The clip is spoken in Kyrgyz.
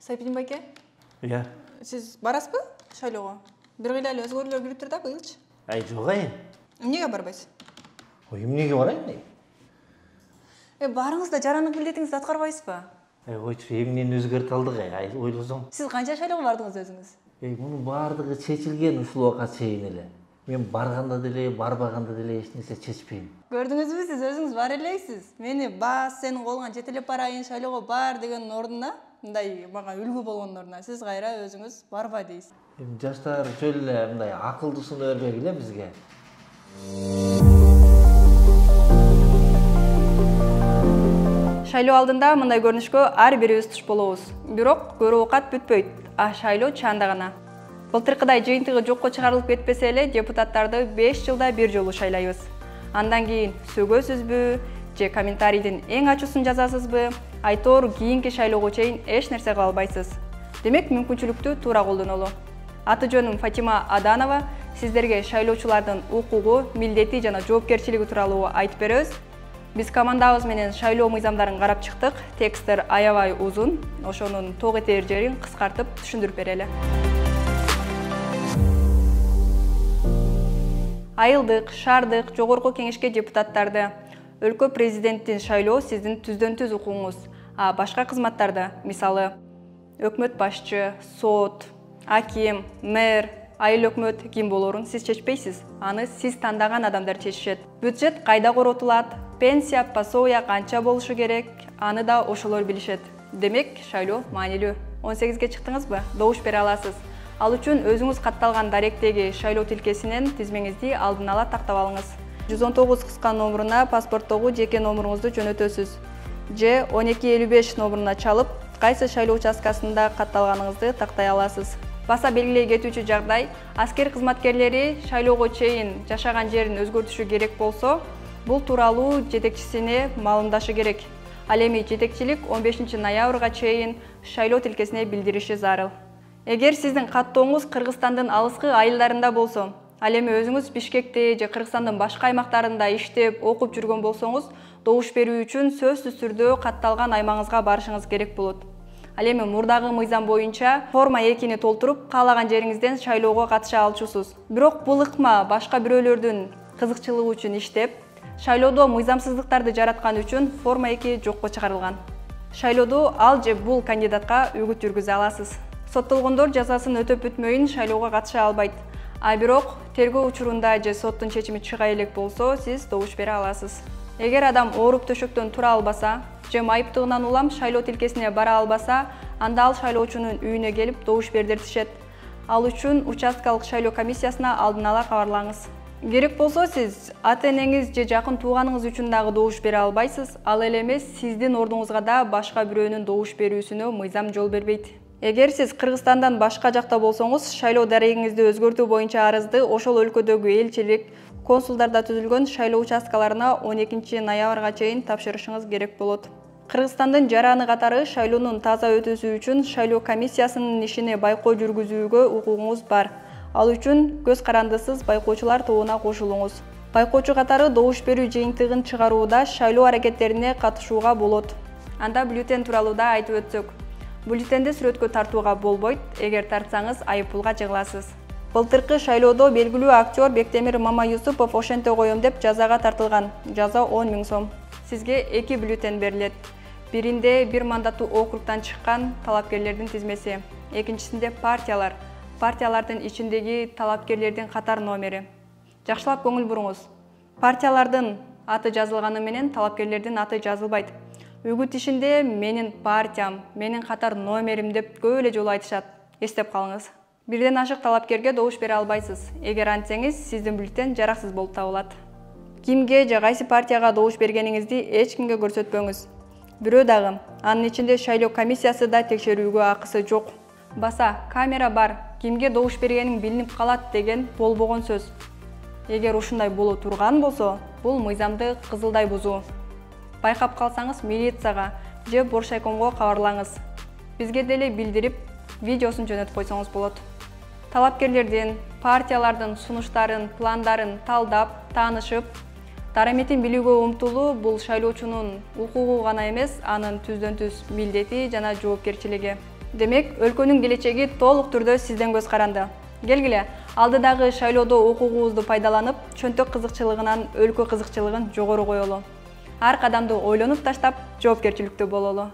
Сайпин байке? Иә. Сіз барасыз ба шайлауға? Бір қилайлы өзгөрүүлөр кирип тұр да быйылчы. Ай, жоқ ай. Эмнеге барбайсыз? Ой, эмнеге барайын? Барыңыз да жарандык милдетиңизди аткарбайсыз ба? Ойчу, эмнени өзгөртүп алдык ай, ойлосоң. Сіз қанша шайлауға бардыңыз өзіңіз? Мунун баардыгы чечилген ушул убакка чейин эле. Мен барганда деле, барбаганда деле эч нерсе чечпейм. Көрдүңүзбү, сиз өзүңүз бар элексиз. Мени бас сенин колуңан жетелеп барайын, шайлоого бар деген ордуна, мындай мага үлгү болгон ордуна сиз кайра өзүңүз барбай дейсиз. Жаштар чөл эле мындай акылдуусун бербегиле бизге. Шайлоо алдында мындай көрүнүшкө ар бирибиз туш болобуз. Бирок көрүү оокат бүтпөйт, а шайлоо чанда гана. Былтыркыдай жыйынтыгы жокко чыгарылып кетпесе эле депутаттарды 5 жылда бир жолу шайлайбыз. Андан кийин сөгөсүзбү же комментарийдин эң ачуусун жазасызбы, айтор кийинки шайлоого чейин эч нерсе кыла албайсыз. Демек мүмкүнчүлүктү туура колдонолу. Аты жөнүм Фатима Аданова. Сиздерге шайлоочулардын укугу, милдети жана жоопкерчилиги тууралуу айтып беребиз. Биз командабыз менен шайлоо мыйзамдарын карап чыктык. Тексттер аябай узун, ошонун ток этер жерин кыскартып түшүндүрүп берели. Айылдык, шаардык, жогорку кеңешке депутаттарды, өлкө президенттин шайлоо сиздин түздөн-түз укугуңуз. А башка кызматтарда, мисалы, өкмөт башчы, сот, аким, мэр, айыл өкмөт ким болорун сиз чечпейсиз. Аны сиз тандаган адамдар чечишет. Бюджет кайда коротулат, пенсия, пособия канча болушу керек, аны да ошолор билишет. Демек, шайлоо маанилүү. 18ге чыктыңызбы? Добуш бере аласыз. Ал үчүн өзүңүз катталган даректеги шайлоо тилкесинен тизмеңизди алдын ала тактап алыңыз. 119 кыска номуруна паспорттогу жеке номуруңузду жөнөтөсүз. Же 1255 номуруна чалып, кайсы шайлоо участкасында катталганыңызды тактай аласыз. Баса белгилей кетүүчү жагдай, аскер кызматкерлери шайлоого чейин жашаган жерин өзгөртүшү керек болсо, бул тууралуу жетекчисине маалымдашы керек. Ал эми жетекчилик 15 ноябрга чейин шайлоо тилкесине билдириши зарыл. Эгер сиздин каттооңуз Кыргызстандын алыскы айылдарында болсо, ал эми өзүңүз Бишкекте же Кыргызстандын башка аймактарында иштеп, окуп жүргөн болсоңуз, добуш берүү үчүн сөзсүз түрдө катталган аймагыңызга барышыңыз керек болот. Ал эми мурдагы мыйзам боюнча форма 2-ни толтуруп, каалаган жериңизден шайлоого катыша алчусуз. Бирок бул ыкма башка бирөөлөрдүн кызыкчылыгы үчүн иштеп, шайлоодо мыйзамсыздыктарды жараткан үчүн форма 2 жокко чыгарылган. Шайлоодо ал же бул кандидатка үгүт жүргүзө аласыз. Соттолгондор жазасын өтөп бүтмөйүн шайлоого катыша албайт. А бирок тергөө учурунда же соттун чечими чыга элек болсо, сиз добуш бере аласыз. Эгер адам ооруп төшөктөн тура албаса, же майыптыгынан улам шайлоо тилкесине бара албаса, анда ал шайлоочунун үйүнө келип добуш бердиришет. Ал үчүн участкалык шайлоо комиссиясына алдын ала кабарлаңыз. Керек болсо сиз ата-энеңиз же жакын тууганыңыз үчүн дагы добуш бере албайсыз, ал эле эмес сиздин ордуңузга да башка бирөөнүн добуш берүүсүнө мыйзам жол бербейт. Эгер сиз Кыргызстандан башка жакта болсоңуз, шайлоо дарегиңизди өзгөртүү боюнча арызды ошол өлкөдөгү элчилик, консулдарда түзүлгөн шайлоо участкаларына 12 ноябрга чейин тапшырышыңыз керек болот. Кыргызстандын жараны катары шайлоонун таза өтүүсү үчүн шайлоо комиссиясынын ишине байкоо жүргүзүүгө укугуңуз бар. Ал үчүн көз карандысыз байкоочулар тобуна кошулуңуз. Байкоочу катары добуш берүү жыйынтыгын чыгарууда шайлоо аракеттерине катышууга болот. Анда бюллетень тууралуу да айтып өтсөк. Бюллетенди сүрөткө тартууга болбойт, эгер тартсаңыз айыппулга жыгыласыз. Былтыркы шайлоодо белгилүү актер Бектемир Мамаюсупов ошенте коем деп жазага тартылган. Жаза 10 000 сом. Сизге 2 бюллетень берилет. Биринде бир мандаттуу округтан чыккан талапкерлердин тизмеси, экинчисинде партиялар. Партиялардын ичиндеги талапкерлердин катар номери. Жакшылап көңүл буруңуз. Партиялардын аты жазылганы менен талапкерлердин аты жазылбайт. Үгүт ишинде менин партиям, менин катар номерим деп көп эле жолу айтышат. Эстеп калыңыз. Бирден ашык талапкерге добуш бере албайсыз. Эгер антсеңиз, сиздин бюллетень жараксыз болуп табылат. Кимге же кайсы партияга добуш бергениңизди эч кимге көрсөтпөңүз. Бирөө дагы, анын ичинде шайлоо комиссиясы да текшерүүгө акысы жок. Баса, камера бар, кимге добуш бергениң билинип калат деген болбогон сөз. Эгер ушундай боло турган болсо, бул мыйзамды кызылдай бузуу. Байкап калсаңыз, милицияга же Боршайкомго кабарлаңыз. Бизге деле билдирип, видеосун жөнөтүп койсоңуз болот. Талапкерлердин, партиялардын сунуштарын, пландарын талдап, таанышып, дараметин билүүгө умтулуу бул шайлоочунун укугу гана эмес, анын түздөн-түз милдети жана жоопкерчилиги. Демек, өлкөнүн келечеги толук түрдө сизден көз каранды. Келгиле, алдыдагы шайлоодо укугубузду пайдаланып, чөнтөк кызыкчылыгынан өлкө кызыкчылыгын жогору коелу. Ар кадамды ойлонуп таштап, жоопкерчиликтүү бололу.